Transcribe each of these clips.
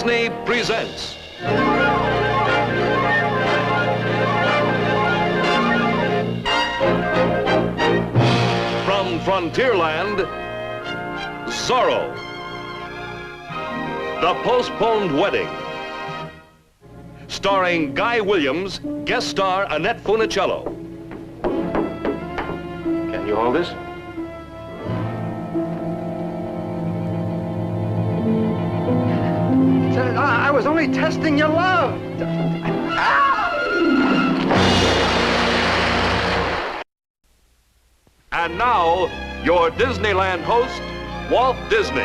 Disney presents from Frontierland, Zorro, The Postponed Wedding. Starring Guy Williams, guest star Annette Funicello. Can you hold this? I was only testing your love. And now, your Disneyland host, Walt Disney.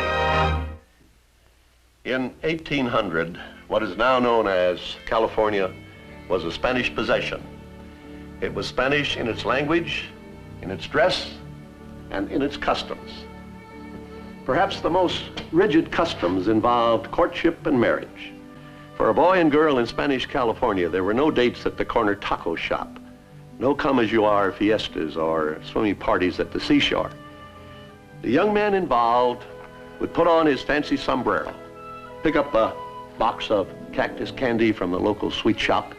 In 1800, what is now known as California was a Spanish possession. It was Spanish in its language, in its dress, and in its customs. Perhaps the most rigid customs involved courtship and marriage. For a boy and girl in Spanish California, there were no dates at the corner taco shop, no come-as-you-are fiestas or swimming parties at the seashore. The young man involved would put on his fancy sombrero, pick up a box of cactus candy from the local sweet shop,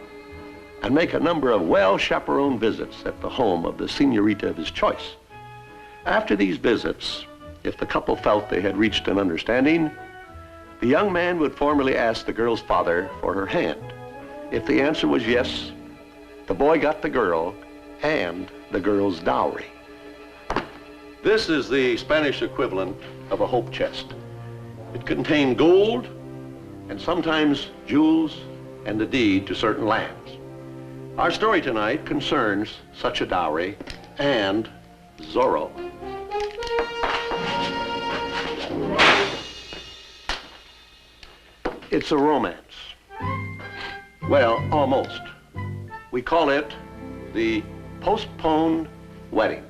and make a number of well-chaperoned visits at the home of the senorita of his choice. After these visits, if the couple felt they had reached an understanding, the young man would formally ask the girl's father for her hand. If the answer was yes, the boy got the girl and the girl's dowry. This is the Spanish equivalent of a hope chest. It contained gold and sometimes jewels and the deed to certain lands. Our story tonight concerns such a dowry and Zorro. It's a romance. Well, almost. We call it the postponed wedding.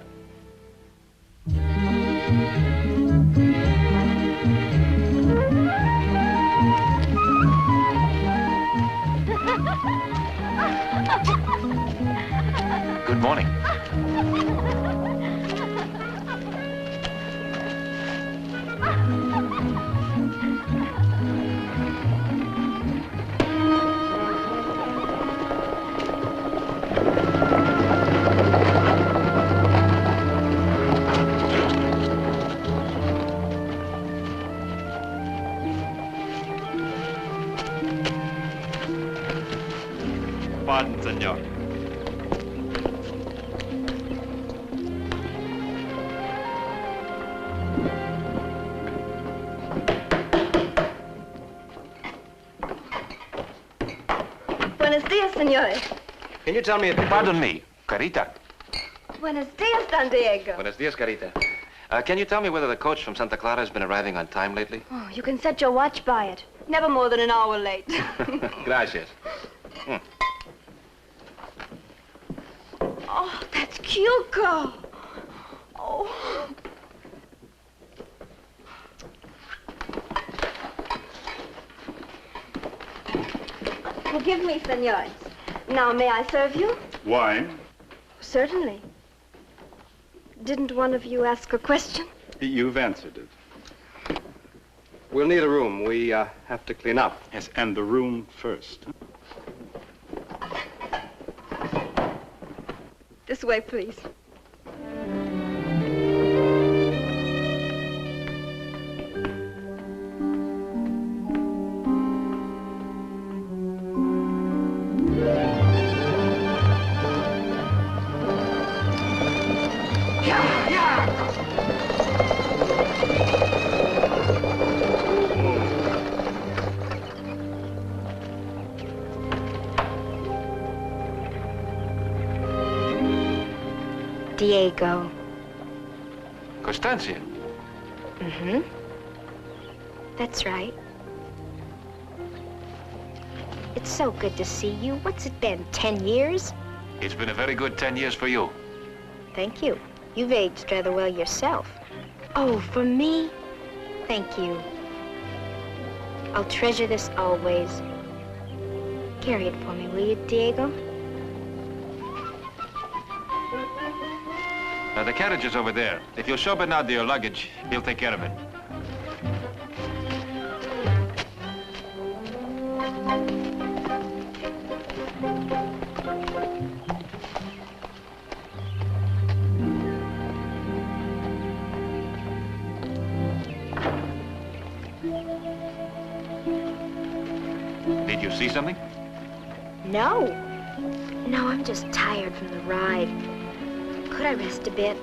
Good morning. Pardon, senor. Buenos dias, señores. Can you tell me, pardon me, Carita. Buenos dias, Don Diego. Buenos dias, Carita. Can you tell me whether the coach from Santa Clara has been arriving on time lately? Oh, you can set your watch by it. Never more than an hour late. Gracias. Oh, that's cute, girl. Oh. Forgive me, senores. Now, may I serve you? Wine? Certainly. Didn't one of you ask a question? You've answered it. We'll need a room. We have to clean up. Yes, and the room first. This way, please. Diego. Constancia. Mm-hmm. That's right. It's so good to see you. What's it been, 10 years? It's been a very good 10 years for you. Thank you. You've aged rather well yourself. Oh, for me? Thank you. I'll treasure this always. Carry it for me, will you, Diego? The carriage is over there. If you'll show Bernardo your luggage, he'll take care of it. you see something? No. No, I'm just tired from the ride. Could I rest a bit?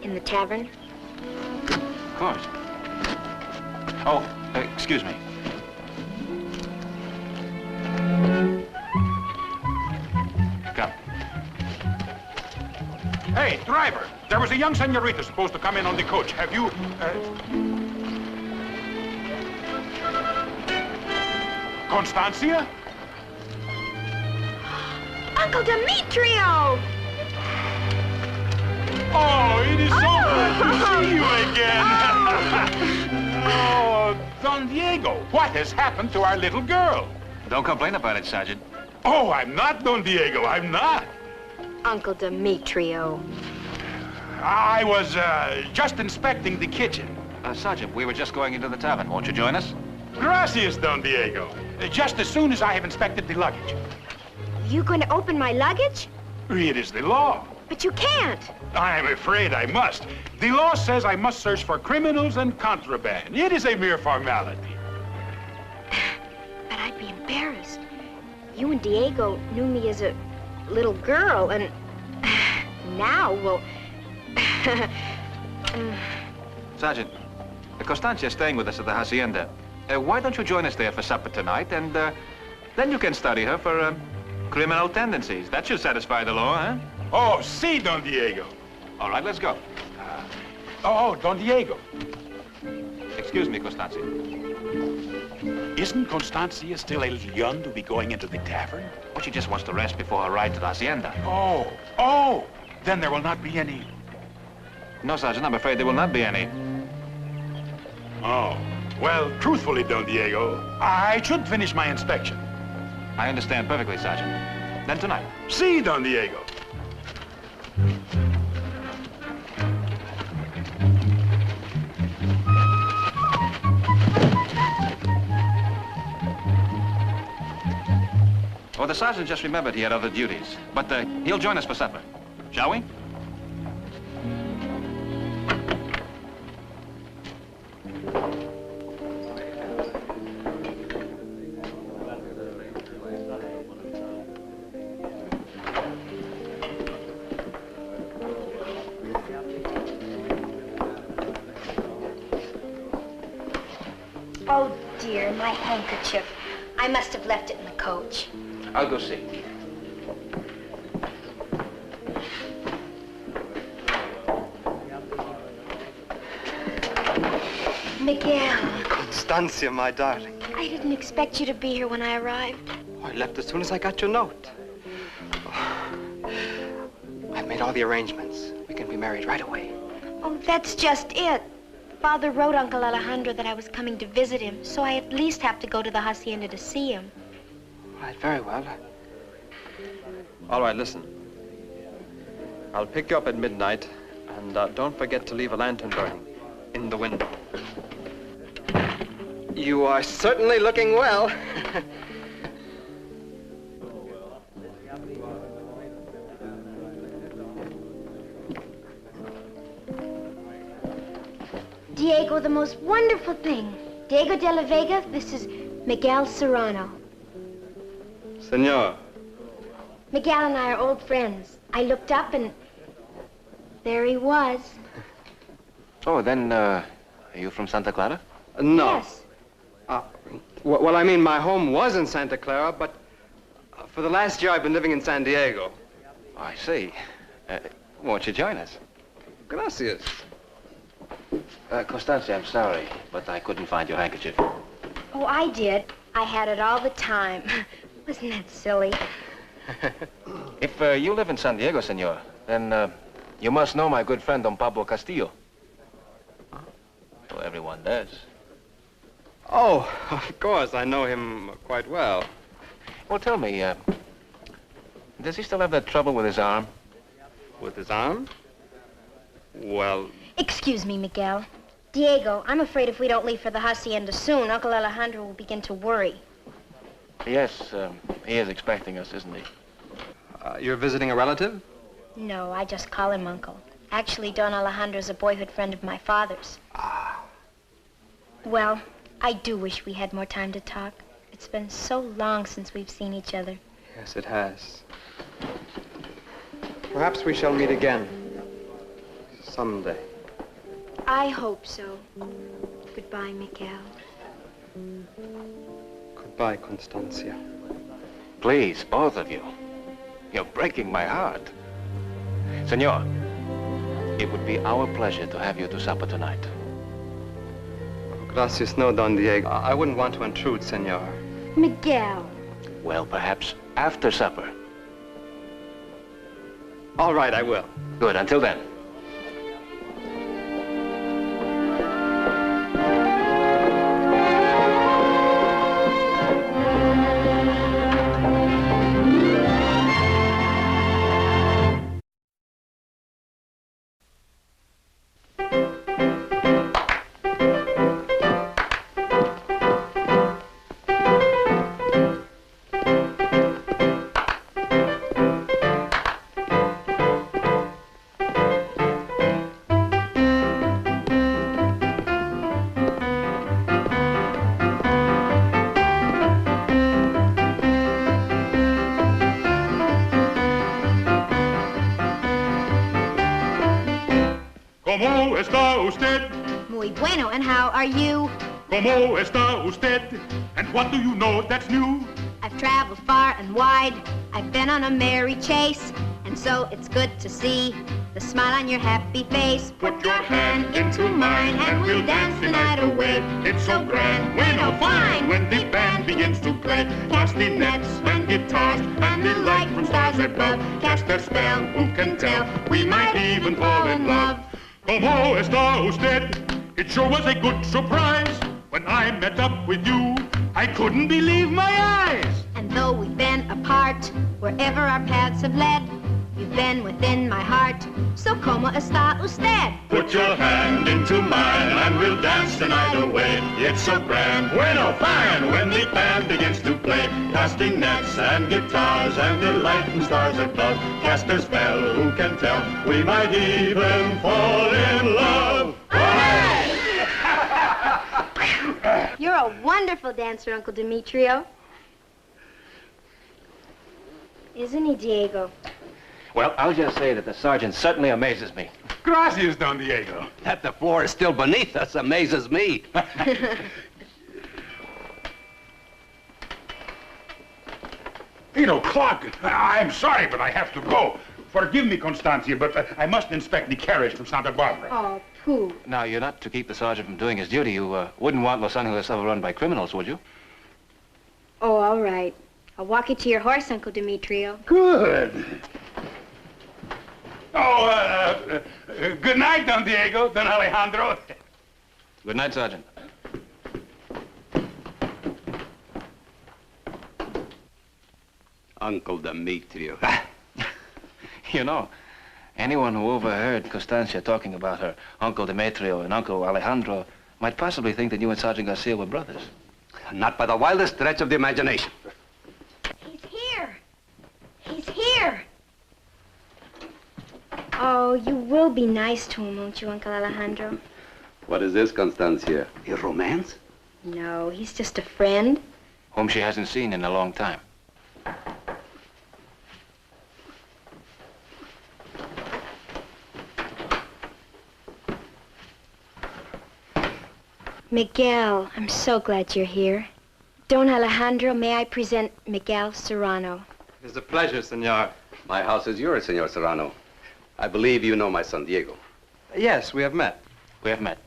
In the tavern? Of course. Oh, excuse me. Come. Hey, driver, there was a young senorita supposed to come in on the coach. Have you, Constancia? Uncle Demetrio! Oh, it is so good to see you again. Oh, Don Diego, what has happened to our little girl? Don't complain about it, Sergeant. Oh, I'm not, Don Diego, I'm not. Uncle Demetrio. I was, just inspecting the kitchen. Sergeant, we were just going into the tavern. Won't you join us? Gracias, Don Diego. Just as soon as I have inspected the luggage. You going to open my luggage? It is the law. But you can't. I'm afraid I must. The law says I must search for criminals and contraband. It is a mere formality. But I'd be embarrassed. You and Diego knew me as a little girl, and now, well... Sergeant, Constancia is staying with us at the hacienda. Why don't you join us there for supper tonight, and then you can study her for criminal tendencies. That should satisfy the law, huh? Oh, si, Don Diego. All right, let's go. Don Diego. Excuse me, Constancia. Isn't Constancia still a little young to be going into the tavern? Oh, she just wants to rest before her ride to the hacienda. Oh, then there will not be any... No, Sergeant, I'm afraid there will not be any. Oh, well, truthfully, Don Diego, I should finish my inspection. I understand perfectly, Sergeant. Then tonight. Si, Don Diego. Oh, the sergeant just remembered he had other duties. But he'll join us for supper. Shall we? Oh, dear, my handkerchief. I must have left it in the coach. I'll go see. Miguel, Constancia, my darling. I didn't expect you to be here when I arrived. I left as soon as I got your note. I've made all the arrangements. We can be married right away. Oh, that's just it. Father wrote Uncle Alejandro that I was coming to visit him, so I at least have to go to the hacienda to see him. Right, very well. All right, listen. I'll pick you up at midnight, and don't forget to leave a lantern burning in the window. You are certainly looking well. Diego, the most wonderful thing. Diego de la Vega, this is Miguel Serrano. Senor. Miguel and I are old friends. I looked up and there he was. Oh, then, are you from Santa Clara? No. Yes. Well, I mean, my home was in Santa Clara, but for the last year I've been living in San Diego. Oh, I see. Won't you join us? Gracias. Constancia, I'm sorry, but I couldn't find your handkerchief. Oh, I did. I had it all the time. Wasn't that silly? If you live in San Diego, senor, then you must know my good friend Don Pablo Castillo. Well, everyone does. Oh, of course, I know him quite well. Well, tell me, does he still have that trouble with his arm? With his arm? Well... Excuse me, Miguel. Diego, I'm afraid if we don't leave for the hacienda soon, Uncle Alejandro will begin to worry. Yes, he is expecting us, isn't he? You're visiting a relative? No, I just call him Uncle. Actually, Don Alejandro's a boyhood friend of my father's. Ah. Well, I do wish we had more time to talk. It's been so long since we've seen each other. Yes, it has. Perhaps we shall meet again. Someday. I hope so. Goodbye, Miguel. Goodbye, Constancia. Please, both of you. You're breaking my heart. Senor, it would be our pleasure to have you to supper tonight. Oh, gracias, no, Don Diego. I wouldn't want to intrude, senor. Miguel. Well, perhaps after supper. All right, I will. Good, until then. ¿Cómo está usted? Muy bueno, and how are you? ¿Cómo está usted? And what do you know that's new? I've traveled far and wide. I've been on a merry chase. And so it's good to see the smile on your happy face. Put your hand into mine and we'll dance the night away. It's so grand, bueno, fine, when the band begins to play. Castanets and guitars and the light from stars above cast their spell, who can tell? We might even fall in love. ¿Cómo está usted? It sure was a good surprise. When I met up with you, I couldn't believe my eyes. And though we've been apart, wherever our paths have led, you've been within my heart. So como está usted? Put your hand into mine and we'll dance the night away. It's so grand, bueno, fine, when the band begins to play. Casting nets and guitars and the light from stars above cast their spell, who can tell? We might even fall in love. You're a wonderful dancer, Uncle Demetrio. Isn't he, Diego? Well, I'll just say that the sergeant certainly amazes me. Gracias, Don Diego. That the floor is still beneath us amazes me. You know, Clark, I'm sorry, but I have to go. Forgive me, Constancia, but I must inspect the carriage from Santa Barbara. Oh, pooh. Now, you're not to keep the sergeant from doing his duty. You wouldn't want Los Angeles overrun by criminals, would you? Oh, all right. I'll walk you to your horse, Uncle Demetrio. Good. Oh, good night, Don Diego, Don Alejandro. Good night, Sergeant. Uncle Demetrio. You know, anyone who overheard Constancia talking about her Uncle Demetrio and Uncle Alejandro might possibly think that you and Sergeant Garcia were brothers. Not by the wildest stretch of the imagination. He's here. He's here. Oh, you will be nice to him, won't you, Uncle Alejandro? What is this, Constancia? A romance? No, he's just a friend. Whom she hasn't seen in a long time. Miguel, I'm so glad you're here. Don Alejandro, may I present Miguel Serrano? It's a pleasure, senor. My house is yours, Senor Serrano. I believe you know my son, Diego. Yes, we have met. We have met.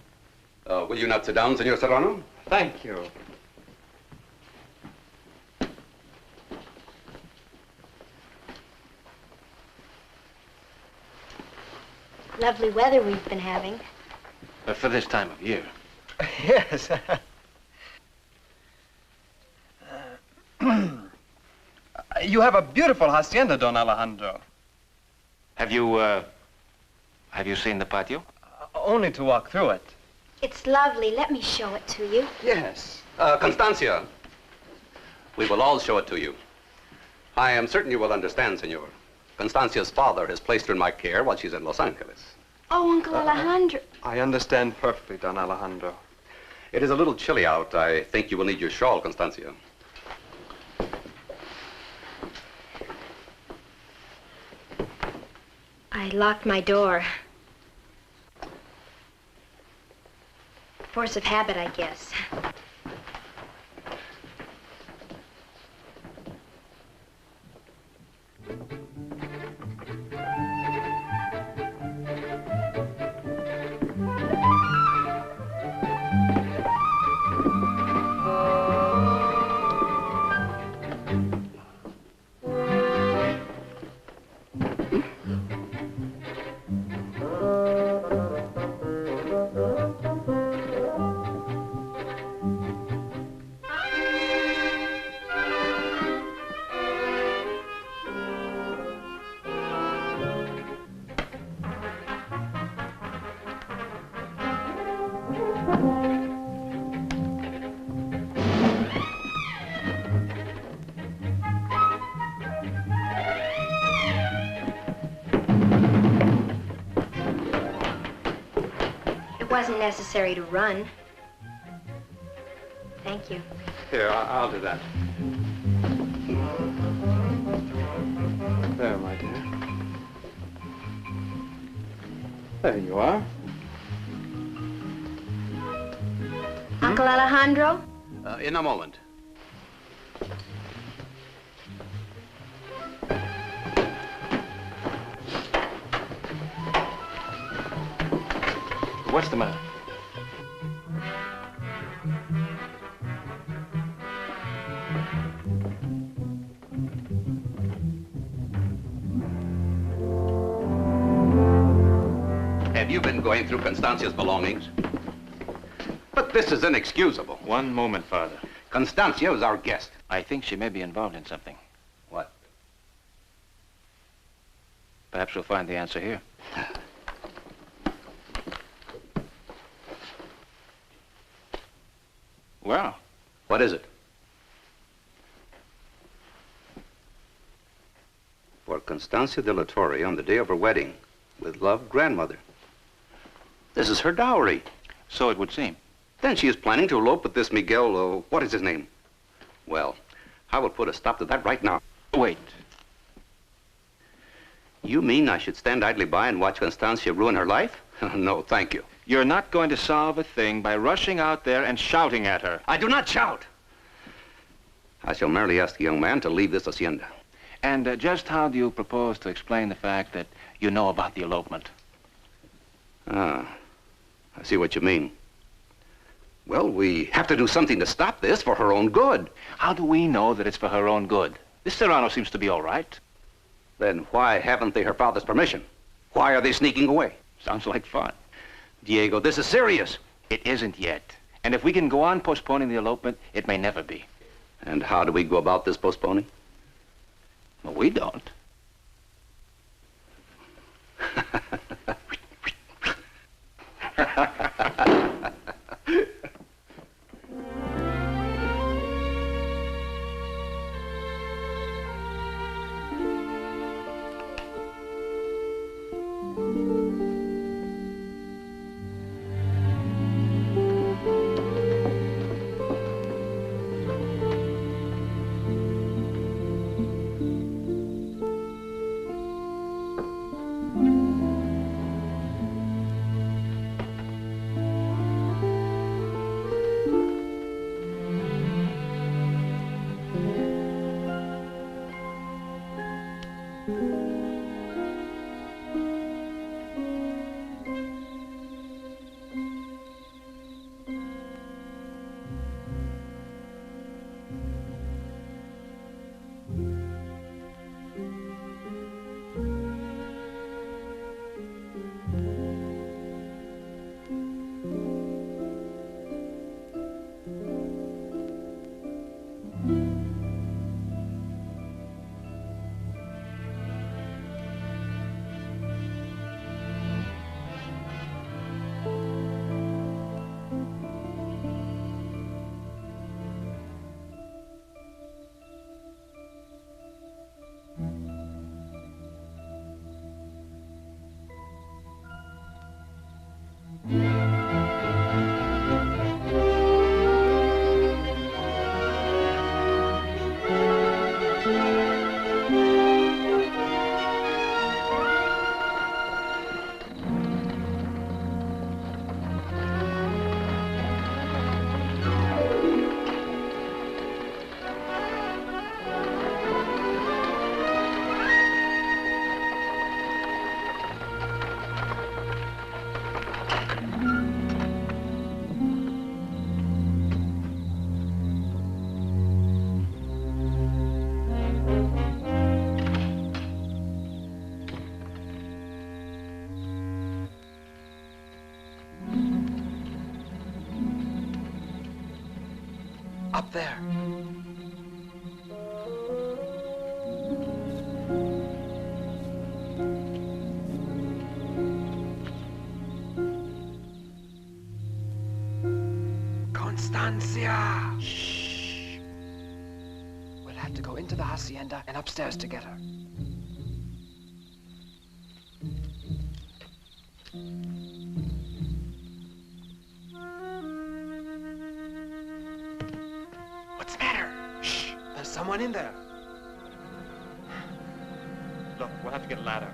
Will you not sit down, Senor Serrano? Thank you. Lovely weather we've been having. But for this time of year. Yes. You have a beautiful hacienda, Don Alejandro. Have you seen the patio? Only to walk through it. It's lovely. Let me show it to you. Yes. Constancia, we will all show it to you. I am certain you will understand, Senor. Constancia's father has placed her in my care while she's in Los Angeles. Oh, Uncle Alejandro. I understand perfectly, Don Alejandro. It is a little chilly out. I think you will need your shawl, Constancia. I locked my door. Force of habit, I guess. It wasn't necessary to run. Thank you. Here, I'll do that. There, my dear. There you are. Uncle Alejandro? In a moment. What's the matter? Have you been going through Constancia's belongings? But this is inexcusable. One moment, Father. Constancia is our guest. I think she may be involved in something. What? Perhaps we'll find the answer here. Well, What is it? For Constancia de la Torre on the day of her wedding, with love, grandmother. This is her dowry. so it would seem. Then she is planning to elope with this Miguel, what is his name? Well, I will put a stop to that right now. Wait. You mean I should stand idly by and watch Constancia ruin her life? No, thank you. You're not going to solve a thing by rushing out there and shouting at her. I do not shout. I shall merely ask the young man to leave this hacienda. And just how do you propose to explain the fact that you know about the elopement? Ah, I see what you mean. Well, we have to do something to stop this for her own good. How do we know that it's for her own good? This Serrano seems to be all right. Then why haven't they her father's permission? Why are they sneaking away? Sounds like fun. Diego, this is serious. It isn't yet. And if we can go on postponing the elopement, it may never be. And how do we go about this postponing? Well, we don't. Up there. Constancia! Shh. We'll have to go into the hacienda and upstairs to get her. What's the matter? Shh. There's someone in there. Look, we'll have to get a ladder.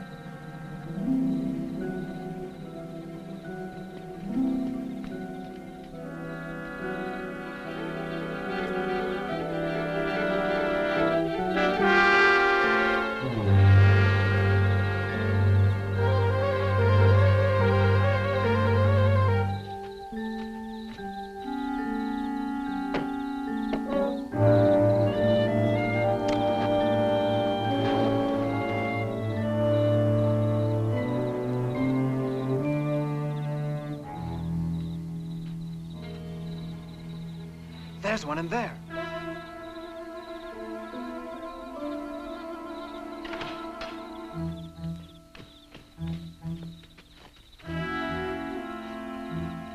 There's one in there.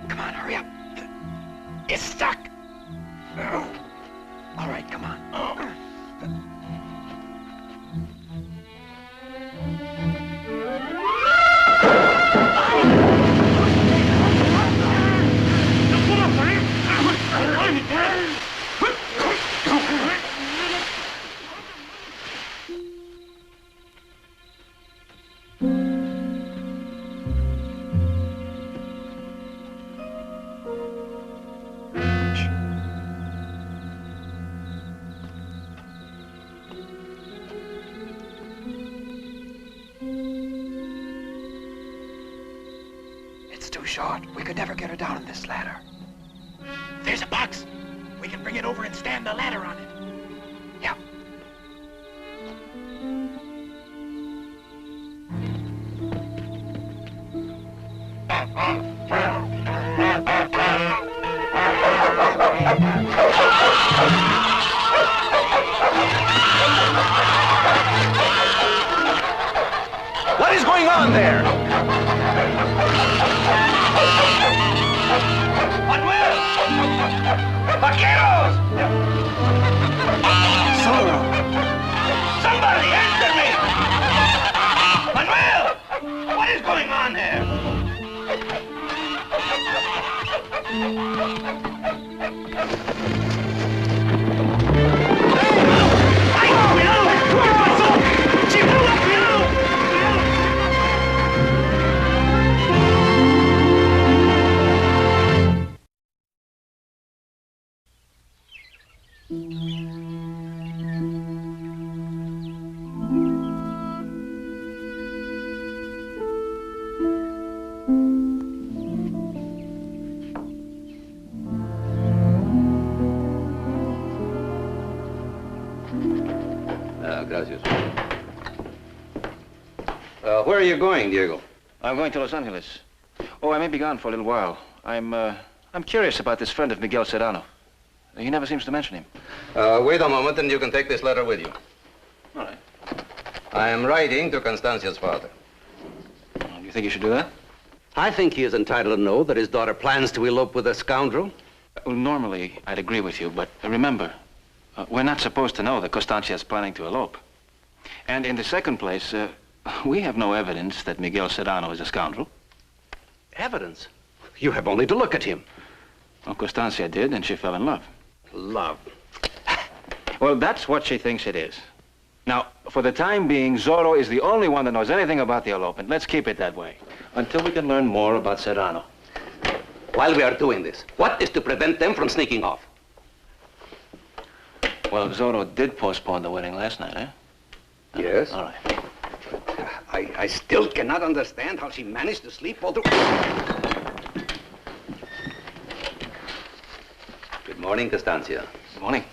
Come on, hurry up. It's stuck. All right, come on. It's too short. We could never get her down on this ladder. There's a box. We can bring it over and stand the ladder on it. Yeah. What is going on there? Manuel! Vaqueros! Zorro! Somebody answer me! Manuel! What is going on here? ¡Ay, cuidado! ¿Qué pasó? ¡Chihuahua, cuidado! Gracias. Where are you going, Diego? I'm going to Los Angeles. Oh, I may be gone for a little while. I'm curious about this friend of Miguel Serrano. He never seems to mention him. Wait a moment and you can take this letter with you. All right. I am writing to Constancia's father. Do you think you should do that? I think he is entitled to know that his daughter plans to elope with a scoundrel. Well, normally, I'd agree with you, but remember, we're not supposed to know that Constancia is planning to elope. And in the second place, we have no evidence that Miguel Serrano is a scoundrel. Evidence? You have only to look at him. Well, Constancia did, and she fell in love. Love? Well, that's what she thinks it is. Now, for the time being, Zorro is the only one that knows anything about the elopement. Let's keep it that way, until we can learn more about Serrano. While we are doing this, what is to prevent them from sneaking off? Well, Zorro did postpone the wedding last night, eh? Yes. All right. I still cannot understand how she managed to sleep all through. Good morning, Constancia. Good morning.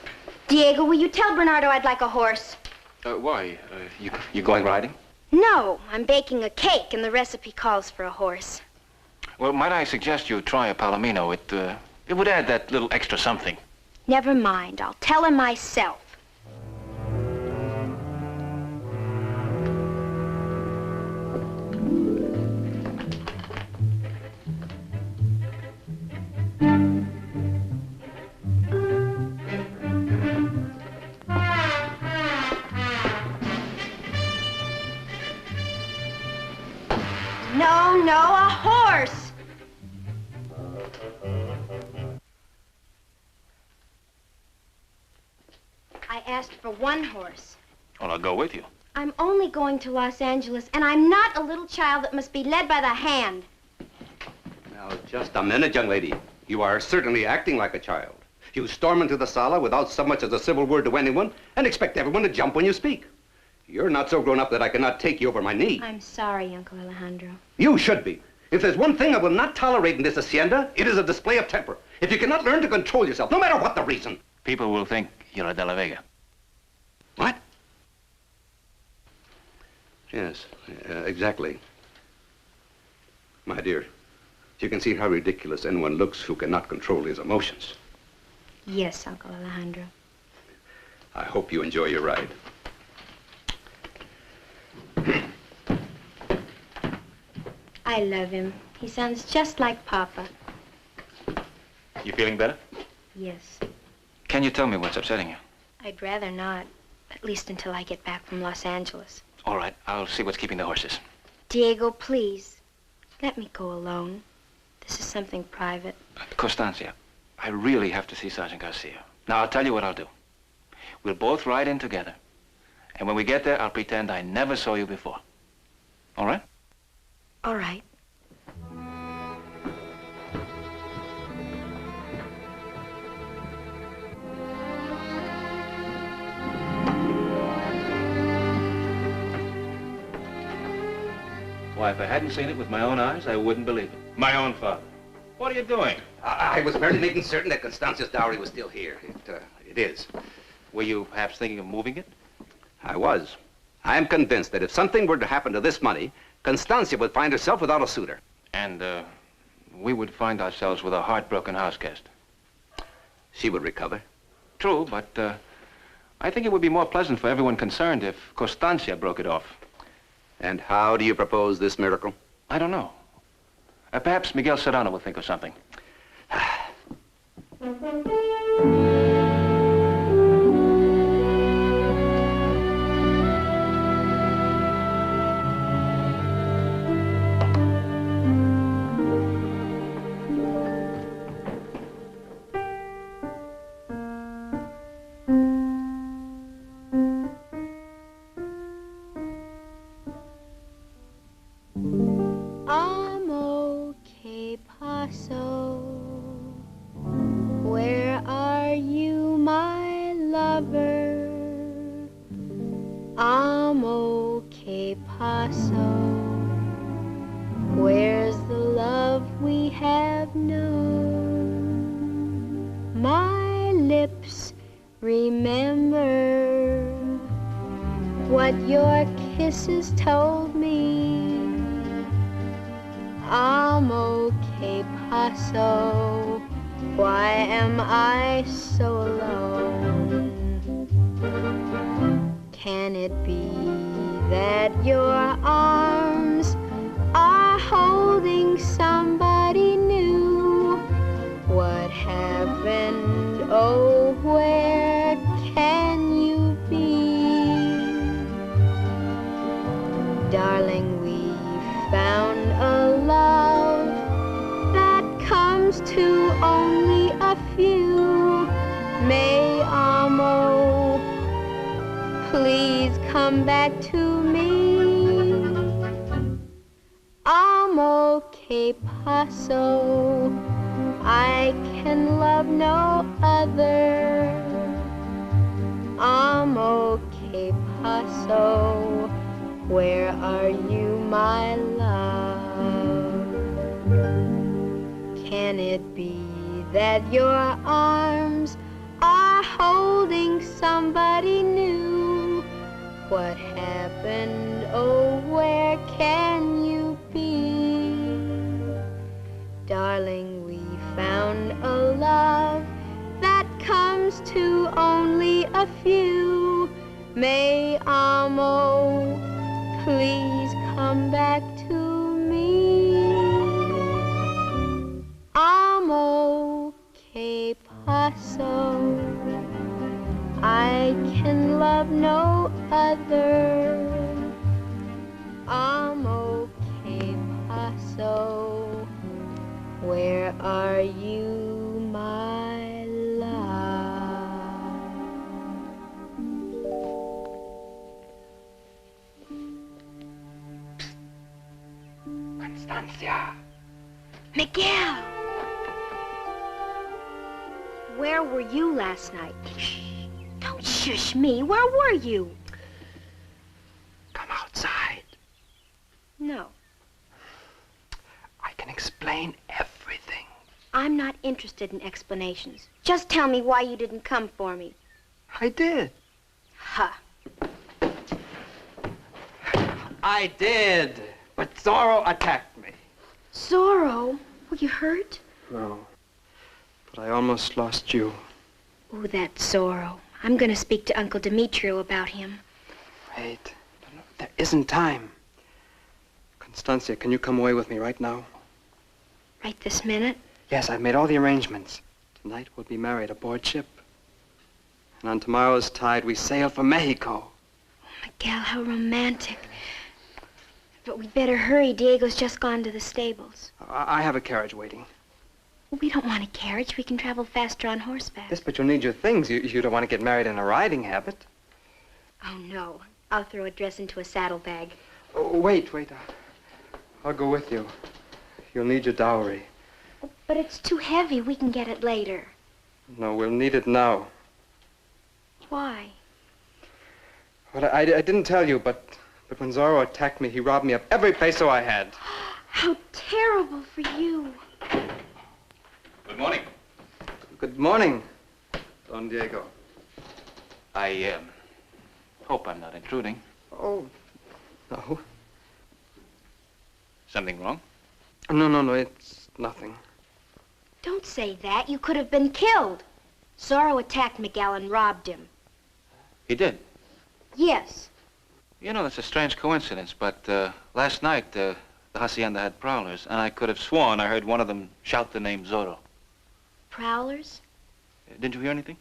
Diego, will you tell Bernardo I'd like a horse? Why? You going riding? No, I'm baking a cake, and the recipe calls for a horse. Well, might I suggest you try a palomino? It would add that little extra something. Never mind. I'll tell him myself. No, a horse. I asked for one horse. Well, I'll go with you. I'm only going to Los Angeles, and I'm not a little child that must be led by the hand. Now, just a minute, young lady. You are certainly acting like a child. You storm into the sala without so much as a civil word to anyone and expect everyone to jump when you speak. You're not so grown up that I cannot take you over my knee. I'm sorry, Uncle Alejandro. You should be. If there's one thing I will not tolerate in this hacienda, it is a display of temper. If you cannot learn to control yourself, no matter what the reason. People will think you're a De La Vega. What? Yes, exactly. My dear, you can see how ridiculous anyone looks who cannot control his emotions. Yes, Uncle Alejandro. I hope you enjoy your ride. I love him. He sounds just like Papa. You feeling better? Yes. Can you tell me what's upsetting you? I'd rather not, at least until I get back from Los Angeles. All right, I'll see what's keeping the horses. Diego, please, let me go alone. This is something private. Constancia, I really have to see Sergeant Garcia. Now, I'll tell you what I'll do. We'll both ride in together. And when we get there, I'll pretend I never saw you before. All right? All right. Why, if I hadn't seen it with my own eyes, I wouldn't believe it. My own father. What are you doing? I was merely making certain that Constancia's dowry was still here. It is. Were you perhaps thinking of moving it? I was. I am convinced that if something were to happen to this money, Constancia would find herself without a suitor. And, we would find ourselves with a heartbroken house guest. She would recover. True, but, I think it would be more pleasant for everyone concerned if Constancia broke it off. And how do you propose this miracle? I don't know. Perhaps Miguel Serrano will think of something. Where are you, my lover? Amo, que paso? Where's the love we have known? My lips remember what your kisses told me. Amo, que paso? Why am I so alone? Can it be that your arms are holding somebody new? What happened? Oh, where can you be? Darling, we found a love that comes to only a few. May amo, please come back to me. Amo, que paso? I can love no other. Amo, que paso? Where are you, my love? Can it be that your arms are holding somebody new? What happened? Oh, where can you be? Darling, we found a love that comes a few. May amo please come back to me? Amo que paso, I can love no other. Amo que paso, where are you, my love? Constancia. Miguel! Where were you last night? Shh. Don't shush me. Where were you? Come outside. No. I can explain everything. I'm not interested in explanations. Just tell me why you didn't come for me. I did. Ha. I did. But Zorro attacked me. Zorro? Were you hurt? No. But I almost lost you. Oh, that Zorro. I'm going to speak to Uncle Demetrio about him. Wait. No, there isn't time. Constancia, can you come away with me right now? Right this minute? Yes, I've made all the arrangements. Tonight we'll be married aboard ship. And on tomorrow's tide, we sail for Mexico. Oh, Miguel, how romantic. But we'd better hurry. Diego's just gone to the stables. I have a carriage waiting. We don't want a carriage. We can travel faster on horseback. Yes, but you'll need your things. You don't want to get married in a riding habit. Oh, no. I'll throw a dress into a saddlebag. Oh, wait. I'll go with you. You'll need your dowry. Oh, but it's too heavy. We can get it later. No, we'll need it now. Why? Well, I didn't tell you, but when Zorro attacked me, he robbed me of every peso I had. How terrible for you. Good morning. Good morning, Don Diego. I hope I'm not intruding. Oh, no. Something wrong? No, it's nothing. Don't say that. You could have been killed. Zorro attacked Miguel and robbed him. He did. Yes. You know, that's a strange coincidence, but last night the hacienda had prowlers, and I could have sworn I heard one of them shout the name Zorro. Prowlers? Didn't you hear anything?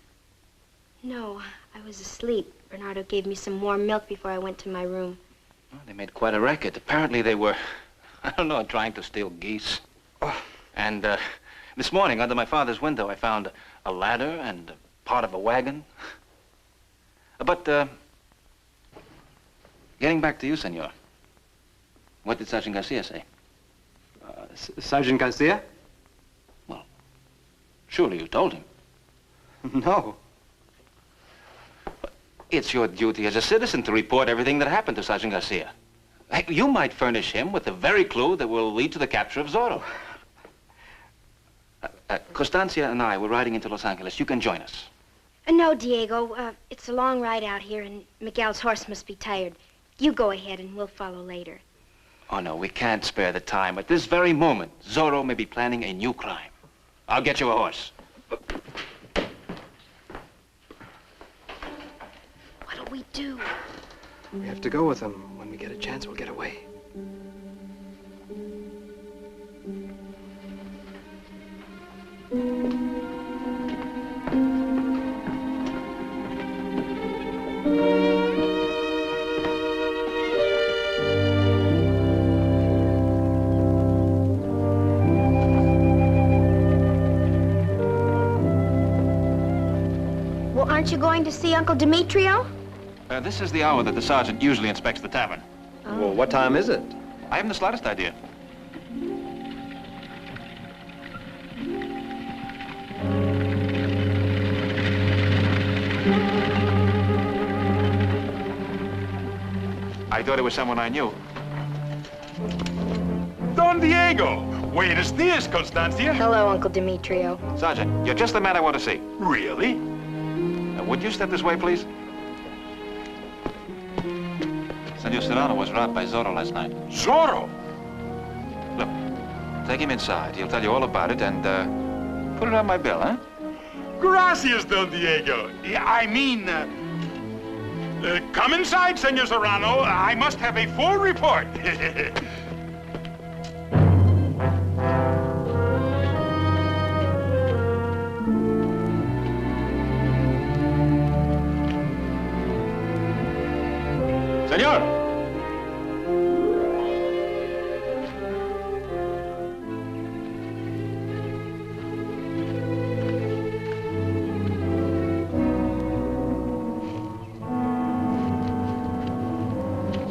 No, I was asleep. Bernardo gave me some warm milk before I went to my room. Well, they made quite a racket. Apparently they were, I don't know, trying to steal geese. Oh. And this morning, under my father's window, I found a ladder and part of a wagon. But, getting back to you, senor. What did Sergeant Garcia say? Sergeant Garcia? Surely you told him. No. It's your duty as a citizen to report everything that happened to Sergeant Garcia. Hey, you might furnish him with the very clue that will lead to the capture of Zorro. Constancia and I were riding into Los Angeles. You can join us. No, Diego. It's a long ride out here, and Miguel's horse must be tired. You go ahead, and we'll follow later. Oh, no, we can't spare the time. At this very moment, Zorro may be planning a new crime. I'll get you a horse. What'll we do? We have to go with him. When we get a chance, we'll get away. Well, aren't you going to see Uncle Demetrio? This is the hour that the sergeant usually inspects the tavern. Oh. Well, what time is it? I haven't the slightest idea. I thought it was someone I knew. Don Diego! Buenos dias, Constancia. Hello, Uncle Demetrio. Sergeant, you're just the man I want to see. Really? Would you step this way, please? Senor Serrano was robbed by Zorro last night. Zorro? Look, take him inside. He'll tell you all about it and put it on my bill, huh? gracias, Don Diego. Yeah, I mean, come inside, Senor Serrano. I must have a full report. Senor!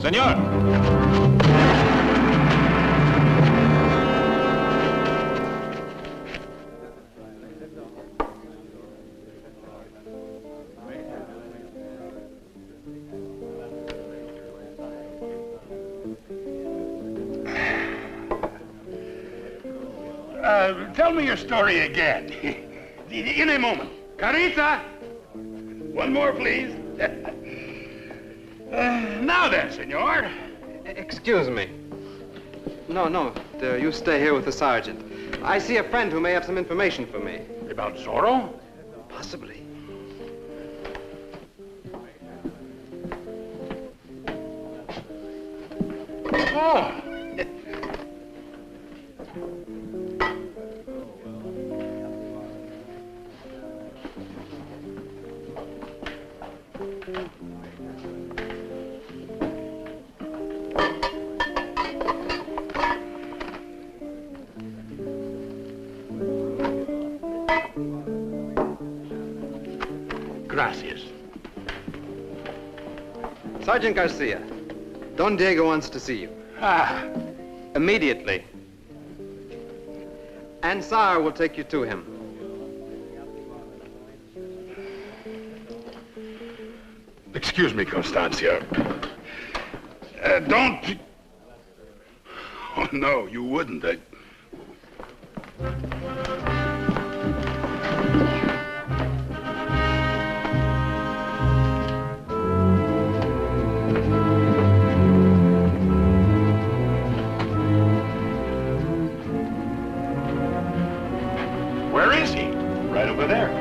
Senor! Tell me your story again. In a moment. Carita! One more, please. Now then, senor. Excuse me. No. You stay here with the sergeant. I see a friend who may have some information for me. About Zorro? Possibly. Oh. Gracias. Sergeant Garcia, Don Diego wants to see you. Ah. Immediately. And Sar will take you to him. Excuse me, Constancia. Don't... Oh, no, you wouldn't. Where is he? Right over there.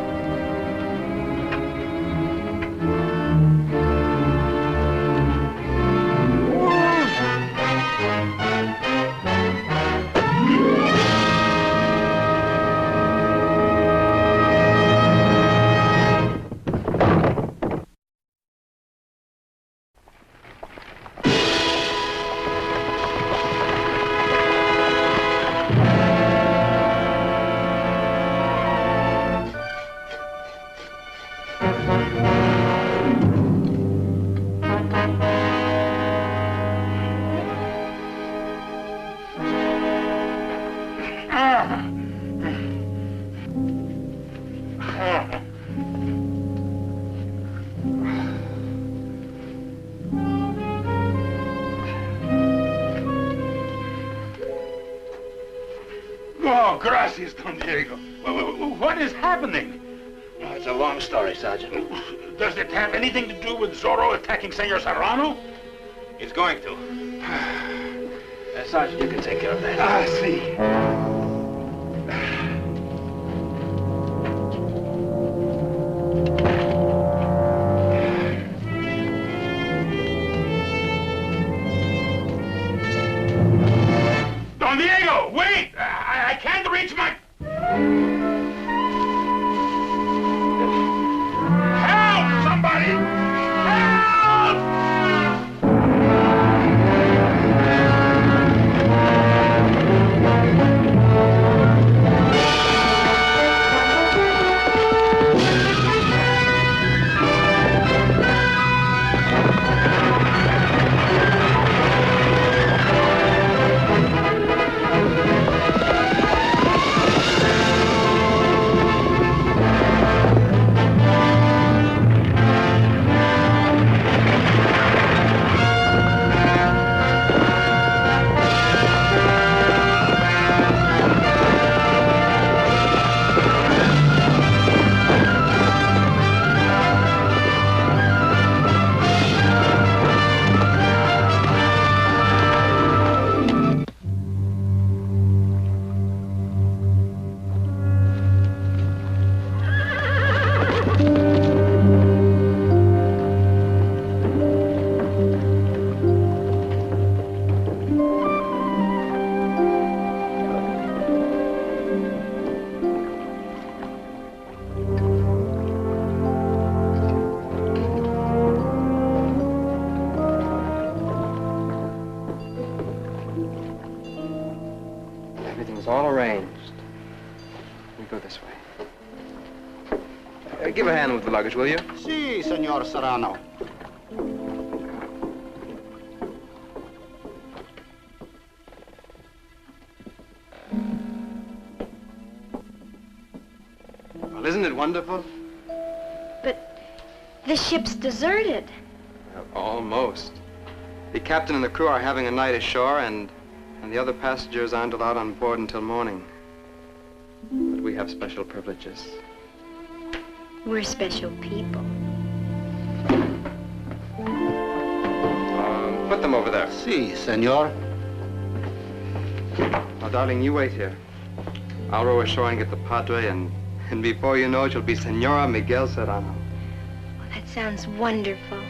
Oh, gracias, Don Diego. What is happening? Oh, it's a long story, Sergeant. Does it have anything to do with Zorro attacking Senor Serrano? It's going to. Sergeant, you can take care of that. I see. Don Diego, wait! I can't reach my... Help! Somebody! Help! arranged. We go this way. Give a hand with the luggage, will you? Si, Senor Serrano. Well, isn't it wonderful? But the ship's deserted. Almost. The captain and the crew are having a night ashore, and the other passengers aren't allowed on board until morning. But we have special privileges. We're special people. Put them over there. Si, senor. Now, darling, you wait here. I'll row ashore and get the Padre, and before you know it, you'll be Senora Miguel Serrano. Well, that sounds wonderful.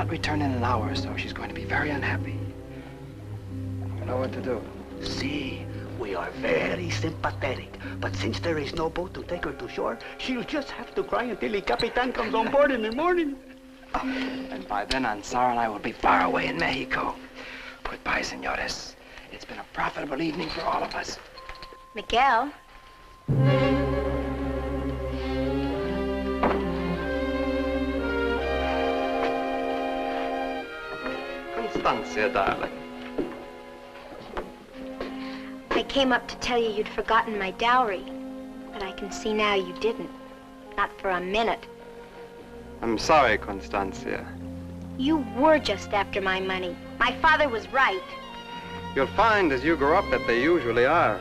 Return in an hour or so. She's going to be very unhappy. You know what to do. Si, we are very sympathetic. But since there is no boat to take her to shore, she'll just have to cry until the Capitan comes on board in the morning. And by then, Ansar and I will be far away in Mexico. Goodbye, senores. It's been a profitable evening for all of us. Miguel? Constancia, darling. I came up to tell you you'd forgotten my dowry. But I can see now you didn't. Not for a minute. I'm sorry, Constancia. You were just after my money. My father was right. You'll find as you grow up that they usually are.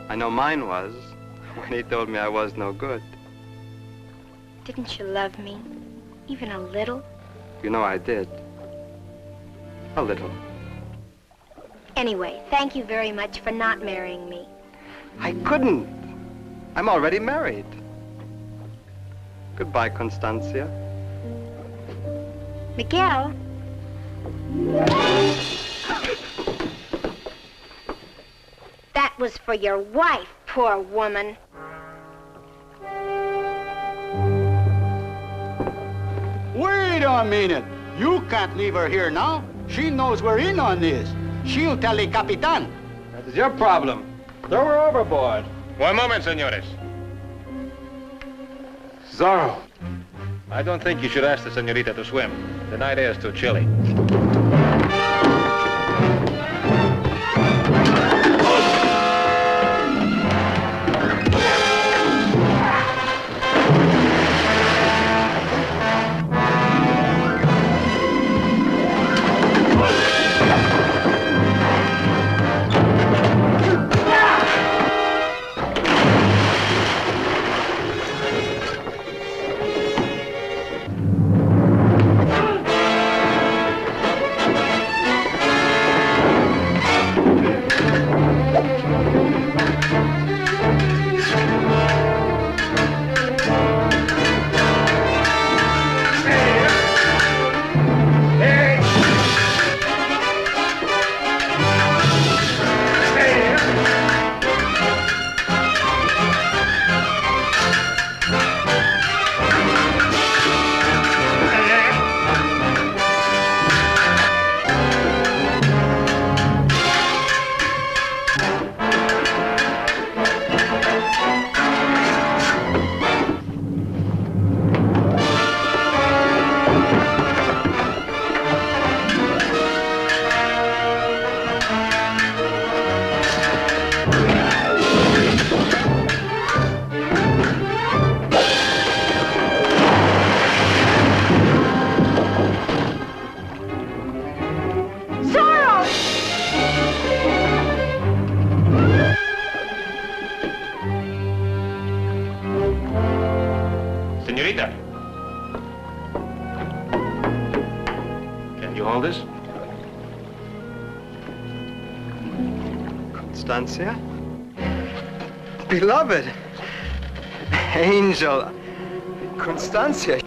I know mine was, when he told me I was no good. Didn't you love me? Even a little? You know I did. A little. Anyway, thank you very much for not marrying me. I couldn't. I'm already married. Goodbye, Constancia. Miguel? That was for your wife, poor woman. Wait a minute. You can't leave her here now. She knows we're in on this. She'll tell the Capitan. That is your problem. Throw her overboard. One moment, senores. Zorro. I don't think you should ask the senorita to swim. The night air is too chilly. Senorita. Can you hold this? Constancia? Beloved, Angel. Constancia.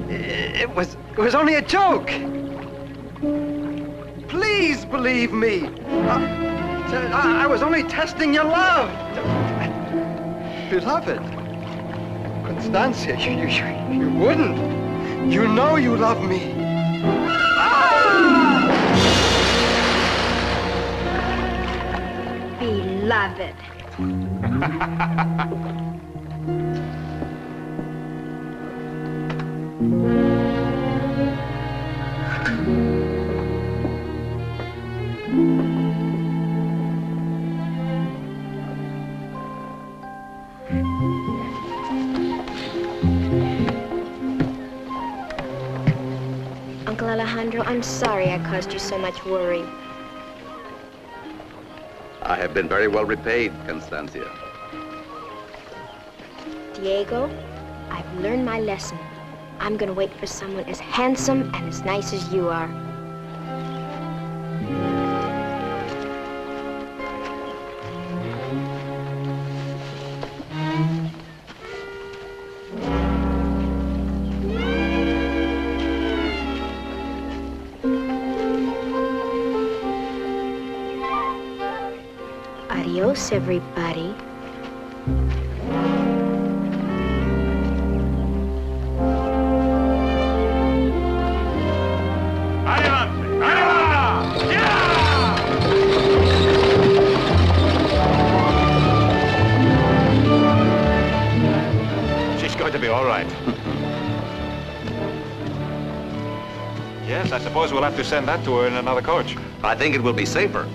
It was only a joke. Please believe me. I was only testing your love. Beloved. Constancia, you wouldn't. You know you love me. Beloved. Uncle Alejandro, I'm sorry I caused you so much worry. I have been very well repaid, Constancia. Diego, I've learned my lesson. I'm gonna wait for someone as handsome and as nice as you are. Adios, everybody. She's going to be all right. Yes, I suppose we'll have to send that to her in another coach. I think it will be safer.